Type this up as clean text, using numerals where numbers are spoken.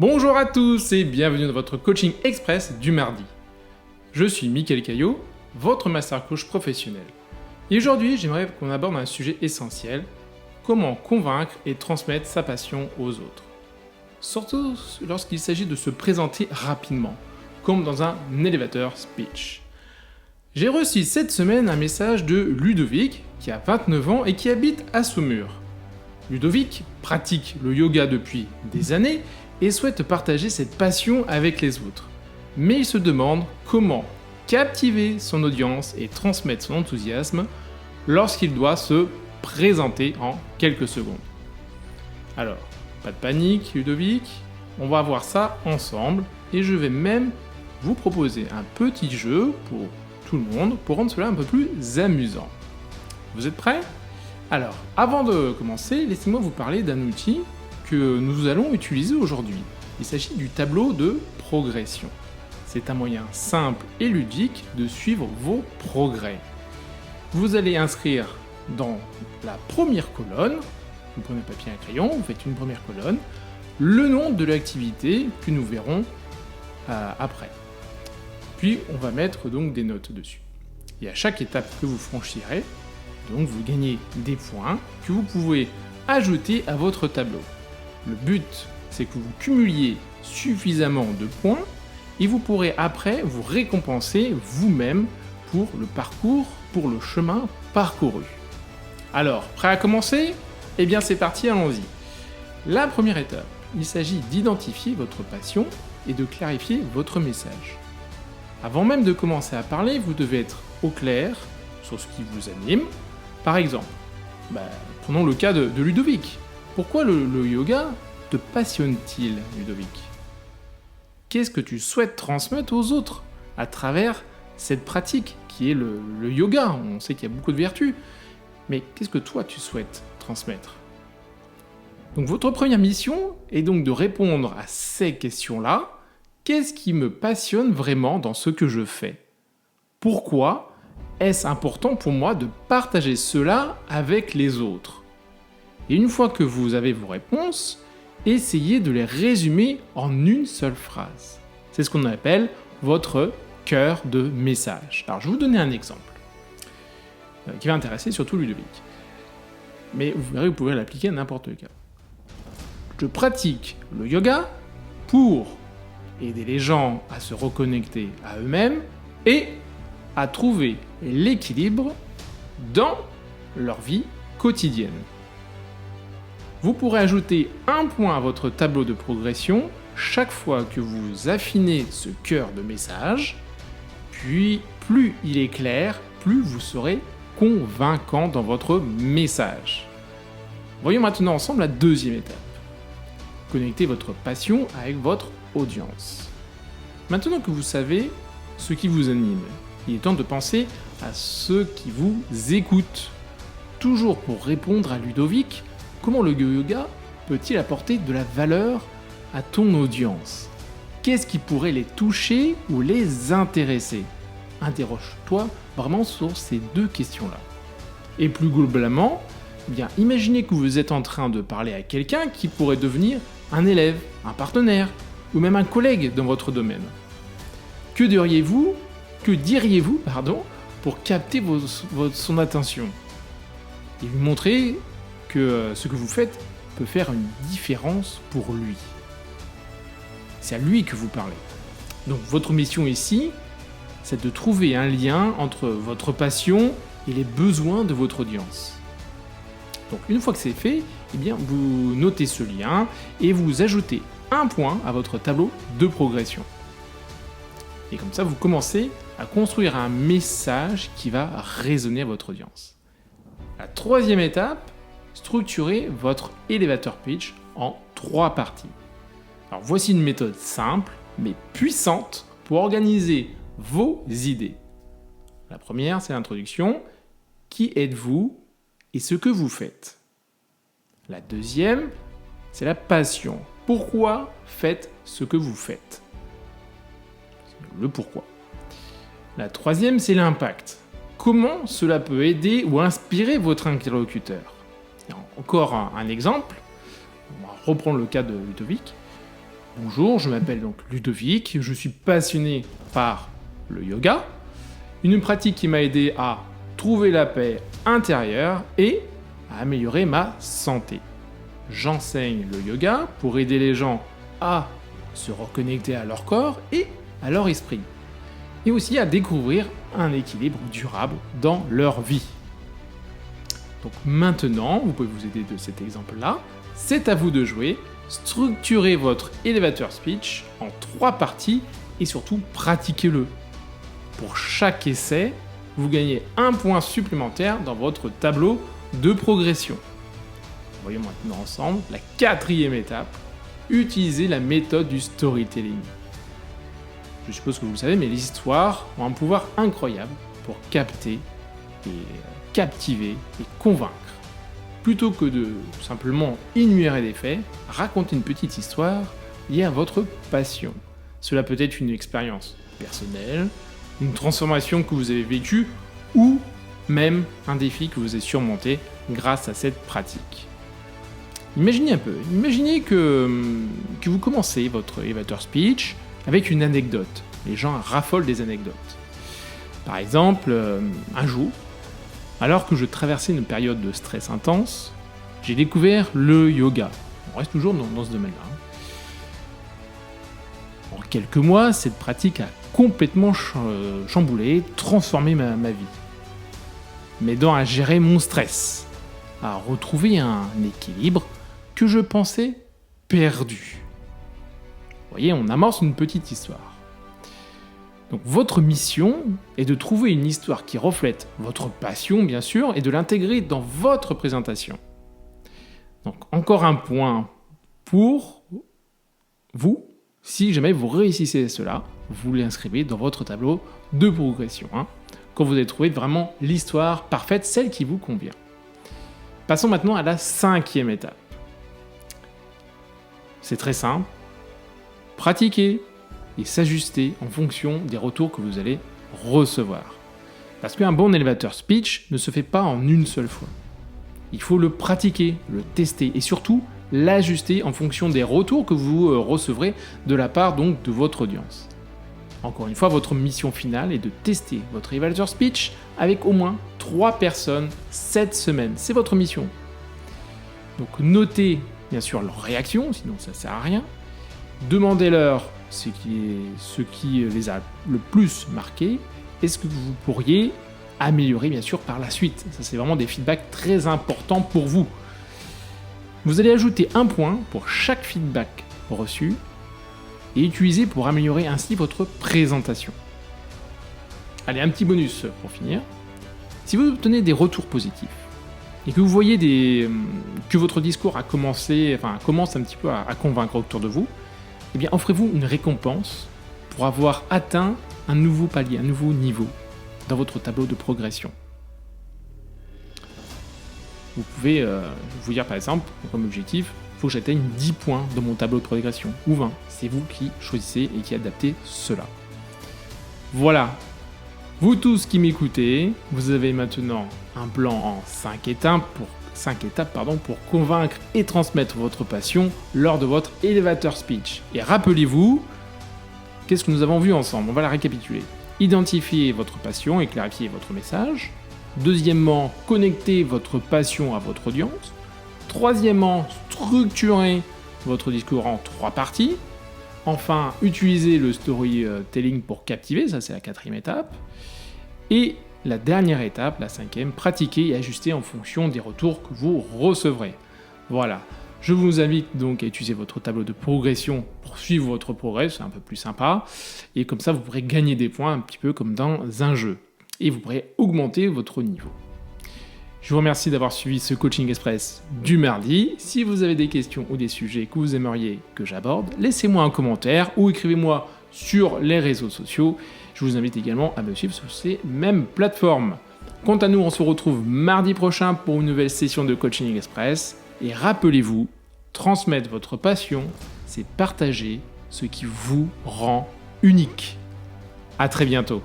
Bonjour à tous et bienvenue dans votre coaching express du mardi. Je suis Mickaël Caillot, votre master coach professionnel. Et aujourd'hui, j'aimerais qu'on aborde un sujet essentiel, comment convaincre et transmettre sa passion aux autres. Surtout lorsqu'il s'agit de se présenter rapidement, comme dans un elevator speech. J'ai reçu cette semaine un message de Ludovic, qui a 29 ans et qui habite à Saumur. Ludovic pratique le yoga depuis des années et souhaite partager cette passion avec les autres. Mais il se demande comment captiver son audience et transmettre son enthousiasme lorsqu'il doit se présenter en quelques secondes. Alors, pas de panique Ludovic, on va voir ça ensemble et je vais même vous proposer un petit jeu pour tout le monde pour rendre cela un peu plus amusant. Vous êtes prêts ? Alors, avant de commencer, laissez-moi vous parler d'un outil que nous allons utiliser aujourd'hui. Il s'agit du tableau de progression. C'est un moyen simple et ludique de suivre vos progrès. Vous allez inscrire dans la première colonne, vous prenez papier et un crayon, vous faites une première colonne, le nom de l'activité que nous verrons après. Puis on va mettre donc des notes dessus. Et à chaque étape que vous franchirez, donc vous gagnez des points que vous pouvez ajouter à votre tableau. Le but, c'est que vous cumuliez suffisamment de points et vous pourrez après vous récompenser vous-même pour le parcours, pour le chemin parcouru. Alors, prêt à commencer ? Eh bien c'est parti, allons-y. La première étape, il s'agit d'identifier votre passion et de clarifier votre message. Avant même de commencer à parler, vous devez être au clair sur ce qui vous anime. Par exemple, prenons le cas de Ludovic. Pourquoi le yoga te passionne-t-il, Ludovic ? Qu'est-ce que tu souhaites transmettre aux autres à travers cette pratique qui est le yoga ? On sait qu'il y a beaucoup de vertus, mais qu'est-ce que toi tu souhaites transmettre ? Donc votre première mission est donc de répondre à ces questions-là. Qu'est-ce qui me passionne vraiment dans ce que je fais ? Pourquoi est-ce important pour moi de partager cela avec les autres ? Et une fois que vous avez vos réponses, essayez de les résumer en une seule phrase. C'est ce qu'on appelle votre cœur de message. Alors je vais vous donner un exemple qui va intéresser surtout Ludovic. Mais vous verrez, vous pouvez l'appliquer à n'importe quel cas. Je pratique le yoga pour aider les gens à se reconnecter à eux-mêmes et à trouver l'équilibre dans leur vie quotidienne. Vous pourrez ajouter un point à votre tableau de progression chaque fois que vous affinez ce cœur de message, puis plus il est clair, plus vous serez convaincant dans votre message. Voyons maintenant ensemble la deuxième étape. Connectez votre passion avec votre audience. Maintenant que vous savez ce qui vous anime, il est temps de penser à ceux qui vous écoutent. Toujours pour répondre à Ludovic, comment le yoga peut-il apporter de la valeur à ton audience ? Qu'est-ce qui pourrait les toucher ou les intéresser ? Interroge-toi vraiment sur ces deux questions-là. Et plus globalement, imaginez que vous êtes en train de parler à quelqu'un qui pourrait devenir un élève, un partenaire ou même un collègue dans votre domaine. Que diriez-vous pour capter son attention et lui montrer que ce que vous faites peut faire une différence pour lui. C'est à lui que vous parlez. Donc votre mission ici, c'est de trouver un lien entre votre passion et les besoins de votre audience. Donc une fois que c'est fait, vous notez ce lien et vous ajoutez un point à votre tableau de progression. Et comme ça, vous commencez à construire un message qui va résonner à votre audience. La troisième étape, structurez votre elevator pitch en 3 parties. Alors voici une méthode simple mais puissante pour organiser vos idées. La première, c'est l'introduction. Qui êtes-vous et ce que vous faites ? La deuxième, c'est la passion. Pourquoi faites ce que vous faites ? Le pourquoi. La troisième, c'est l'impact. Comment cela peut aider ou inspirer votre interlocuteur ? Encore un exemple, on va reprendre le cas de Ludovic. Bonjour, je m'appelle donc Ludovic, je suis passionné par le yoga, une pratique qui m'a aidé à trouver la paix intérieure et à améliorer ma santé. J'enseigne le yoga pour aider les gens à se reconnecter à leur corps et à leur esprit, et aussi à découvrir un équilibre durable dans leur vie. Donc maintenant, vous pouvez vous aider de cet exemple-là, c'est à vous de jouer, structurez votre elevator speech en 3 parties et surtout pratiquez-le. Pour chaque essai, vous gagnez 1 point supplémentaire dans votre tableau de progression. Voyons maintenant ensemble la 4e étape, utiliser la méthode du storytelling. Je suppose que vous le savez, mais les histoires ont un pouvoir incroyable pour capter et captiver et convaincre. Plutôt que de simplement énumérer des faits, racontez une petite histoire liée à votre passion. Cela peut être une expérience personnelle, une transformation que vous avez vécue ou même un défi que vous avez surmonté grâce à cette pratique. Imaginez un peu, imaginez que vous commencez votre elevator speech avec une anecdote. Les gens raffolent des anecdotes. Par exemple, un jour, alors que je traversais une période de stress intense, j'ai découvert le yoga. On reste toujours dans ce domaine-là. En quelques mois, cette pratique a complètement chamboulé, transformé ma vie. M'aidant à gérer mon stress, à retrouver un équilibre que je pensais perdu. Vous voyez, on amorce une petite histoire. Donc votre mission est de trouver une histoire qui reflète votre passion, bien sûr, et de l'intégrer dans votre présentation. Donc encore un point pour vous, si jamais vous réussissez cela, vous l'inscrivez dans votre tableau de progression, quand vous avez trouvé vraiment l'histoire parfaite, celle qui vous convient. Passons maintenant à la 5e étape. C'est très simple. Pratiquer et s'ajuster en fonction des retours que vous allez recevoir. Parce qu'un bon elevator speech ne se fait pas en une seule fois. Il faut le pratiquer, le tester et surtout l'ajuster en fonction des retours que vous recevrez de la part donc de votre audience. Encore une fois, votre mission finale est de tester votre elevator speech avec au moins 3 personnes cette semaine. C'est votre mission. Donc notez bien sûr leurs réactions, sinon ça ne sert à rien. Demandez-leur ce qui les a le plus marqués et ce que vous pourriez améliorer bien sûr par la suite. Ça, c'est vraiment des feedbacks très importants pour vous. Vous allez ajouter 1 point pour chaque feedback reçu et utiliser pour améliorer ainsi votre présentation. Allez, un petit bonus pour finir. Si vous obtenez des retours positifs et que vous voyez que votre discours commence un petit peu à convaincre autour de vous, eh bien offrez-vous une récompense pour avoir atteint un nouveau palier, un nouveau niveau dans votre tableau de progression. Vous pouvez vous dire par exemple, comme objectif, il faut que j'atteigne 10 points dans mon tableau de progression, ou 20. C'est vous qui choisissez et qui adaptez cela. Voilà. Vous tous qui m'écoutez, vous avez maintenant un plan en 5 étapes pour convaincre et transmettre votre passion lors de votre elevator speech. Et rappelez-vous, qu'est-ce que nous avons vu ensemble? On va la récapituler. Identifier votre passion et clarifier votre message. Deuxièmement, connecter votre passion à votre audience. Troisièmement, structurer votre discours en 3 parties. Enfin, utiliser le storytelling pour captiver, ça c'est la 4e étape. Et la dernière étape, la 5e, pratiquer et ajuster en fonction des retours que vous recevrez. Voilà, je vous invite donc à utiliser votre tableau de progression pour suivre votre progrès, c'est un peu plus sympa. Et comme ça, vous pourrez gagner des points un petit peu comme dans un jeu. Et vous pourrez augmenter votre niveau. Je vous remercie d'avoir suivi ce Coaching Express du mardi. Si vous avez des questions ou des sujets que vous aimeriez que j'aborde, laissez-moi un commentaire ou écrivez-moi sur les réseaux sociaux. Je vous invite également à me suivre sur ces mêmes plateformes. Quant à nous, on se retrouve mardi prochain pour une nouvelle session de Coaching Express. Et rappelez-vous, transmettre votre passion, c'est partager ce qui vous rend unique. À très bientôt.